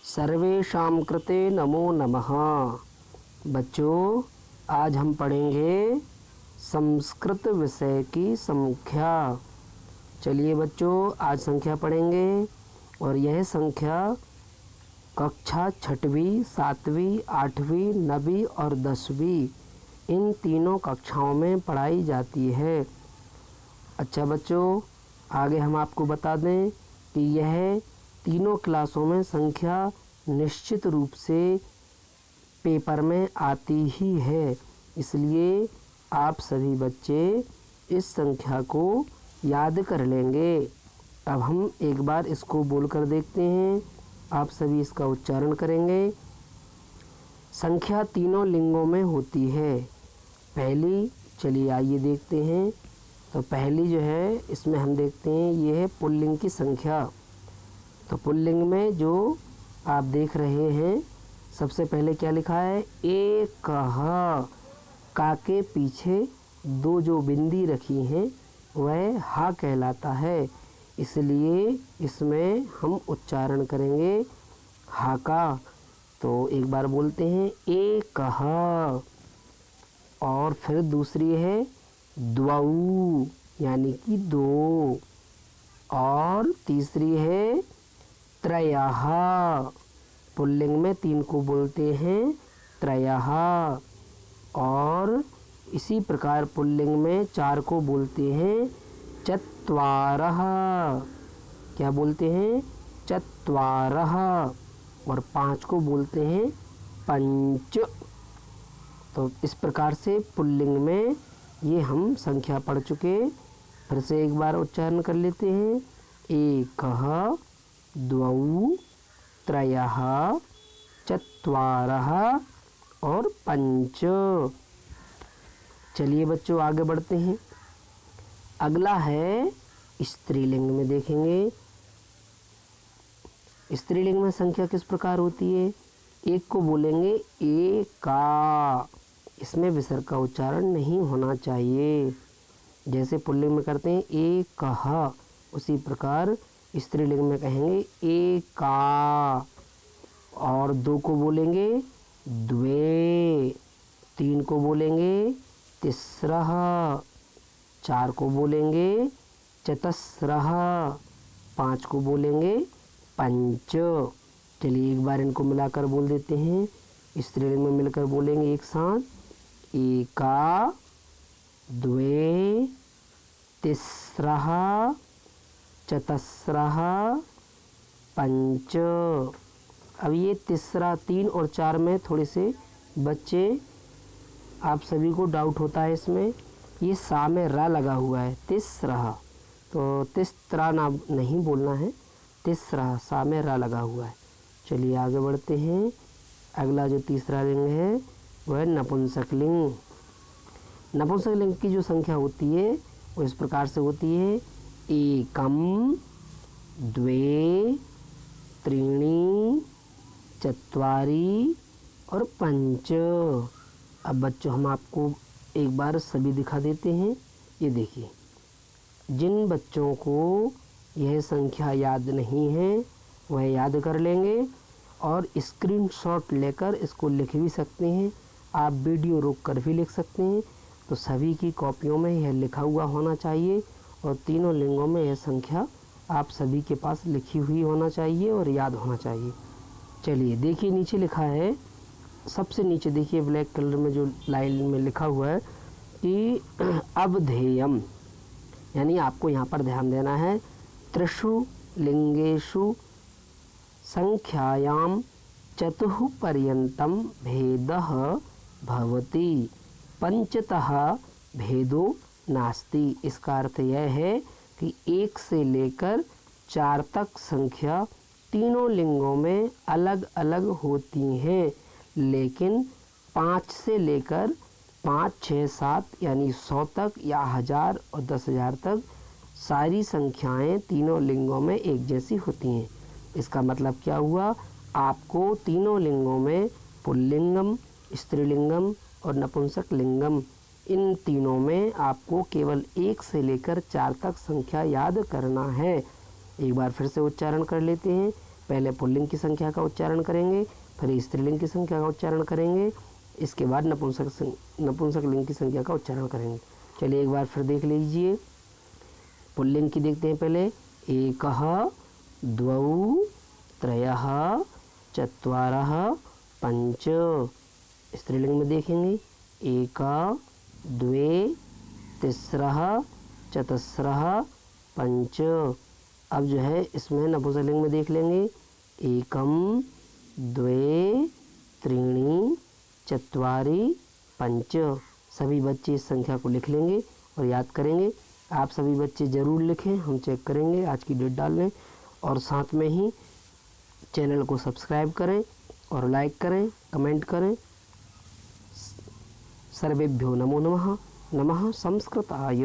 सर्वेषां कृते नमो नमः। बच्चों, आज हम पढ़ेंगे संस्कृत विषय की संख्या। चलिए बच्चों, आज संख्या पढ़ेंगे और यह संख्या कक्षा 6वीं, 7वीं, 8वीं, 9वीं और 10वीं इन तीनों कक्षाओं में पढ़ाई जाती है। अच्छा बच्चों, आगे हम आपको बता दें कि यह तीनों क्लासों में संख्या निश्चित रूप से पेपर में आती ही है, इसलिए आप सभी बच्चे इस संख्या को याद कर लेंगे। अब हम एक बार इसको बोलकर देखते हैं, आप सभी इसका उच्चारण करेंगे। संख्या तीनों लिंगों में होती है। पहली, चलिए आइए देखते हैं। तो पहली जो है इसमें हम देखते हैं ये है पुल्लिंग की संख्या। तो पुल्लिंग में जो आप देख रहे हैं, सबसे पहले क्या लिखा है? एकः। का के पीछे दो जो बिंदी रखी हैं वह हा कहलाता है, इसलिए इसमें हम उच्चारण करेंगे हा का। तो एक बार बोलते हैं एकः। और फिर दूसरी है द्वौ, यानी कि दो। और तीसरी है त्रयः। पुल्लिंग में तीन को बोलते हैं त्रयः। और इसी प्रकार पुल्लिंग में चार को बोलते हैं चत्वारः। क्या बोलते हैं? चत्वारः। और पांच को बोलते हैं पंच। तो इस प्रकार से पुल्लिंग में ये हम संख्या पढ़ चुके। फिर से एक बार उच्चारण कर लेते हैं। एकः, द्वौ, त्रयः, चत्वारः और पंच। चलिए बच्चों, आगे बढ़ते हैं। अगला है स्त्रीलिंग में देखेंगे। स्त्रीलिंग में संख्या किस प्रकार होती है? एक को बोलेंगे एका। इसमें विसर्ग का उच्चारण नहीं होना चाहिए। जैसे पुल्लिंग में करते हैं एकः, उसी प्रकार स्त्रीलिंग में कहेंगे एका। और दो को बोलेंगे द्वे, तीन को बोलेंगे तिस्रः, चार को बोलेंगे चतस्रः, पांच को बोलेंगे पंच। चलिए एक बार इनको मिलाकर बोल देते हैं। स्त्रीलिंग में मिलकर बोलेंगे एक साथ, एका, द्वे, तिस्रः, चतस्रः, पंच। अब ये तीसरा, तीन और चार में थोड़े से बच्चे आप सभी को डाउट होता है। इसमें ये सा में रा लगा हुआ है, तिस्रः। तो तिस्रा ना नहीं बोलना है, तिस्रः, सा में रा लगा हुआ है। चलिए आगे बढ़ते हैं। अगला जो तीसरा लिंग है वह है नपुंसक लिंग। नपुंसक लिंग की जो संख्या होती है वो इस प्रकार से होती है एकम, द्वे, त्रीणि, चत्वारि और पंच। अब बच्चों हम आपको एक बार सभी दिखा देते हैं। ये देखिए, जिन बच्चों को यह संख्या याद नहीं है वह याद कर लेंगे और स्क्रीनशॉट लेकर इसको लिख भी सकते हैं। आप वीडियो रोक कर भी लिख सकते हैं। तो सभी की कॉपियों में यह लिखा हुआ होना चाहिए और तीनों लिंगों में यह संख्या आप सभी के पास लिखी हुई होना चाहिए और याद होना चाहिए। चलिए देखिए, नीचे लिखा है, सबसे नीचे देखिए ब्लैक कलर में जो लाइन में लिखा हुआ है कि अवधेयम, यानी आपको यहाँ पर ध्यान देना है। त्रिषु लिंगेषु संख्यायां चतुः पर्यन्तं भेदः भवति, पंचतः भेदो नास्ति। इसका अर्थ यह है कि एक से लेकर चार तक संख्या तीनों लिंगों में अलग अलग होती हैं, लेकिन 5 से लेकर 5, 6, 7 यानी 100 तक या 1000 और 10,000 तक सारी संख्याएं तीनों लिंगों में एक जैसी होती हैं। इसका मतलब क्या हुआ? आपको तीनों लिंगों में पुल्लिंगम, स्त्रीलिंगम और नपुंसक लिंगम, इन तीनों में आपको केवल 1 से लेकर 4 तक संख्या याद करना है। एक बार फिर से उच्चारण कर लेते हैं। पहले पुल्लिंग की संख्या का उच्चारण करेंगे, फिर स्त्रीलिंग की संख्या का उच्चारण करेंगे, इसके बाद नपुंसक लिंग की संख्या का उच्चारण करेंगे। चलिए एक बार फिर देख लीजिए। पुल्लिंग की देखते हैं पहले। एकः द्वौ त्रयः चत्वारः पंच। स्त्रीलिंग में देखेंगे एका द्वे तिस्रः चतस्रः पंच। अब जो है इसमें नपुंसकलिंग में देख लेंगे एकम द्वे त्रीणि चत्वारि पंच। सभी बच्चे इस संख्या को लिख लेंगे और याद करेंगे। आप सभी बच्चे ज़रूर लिखें, हम चेक करेंगे, आज की डेट डाल लें और साथ में ही चैनल को सब्सक्राइब करें और लाइक करें, कमेंट करें। सर्वेभ्यो नमो नमः। नमः संस्कृताय।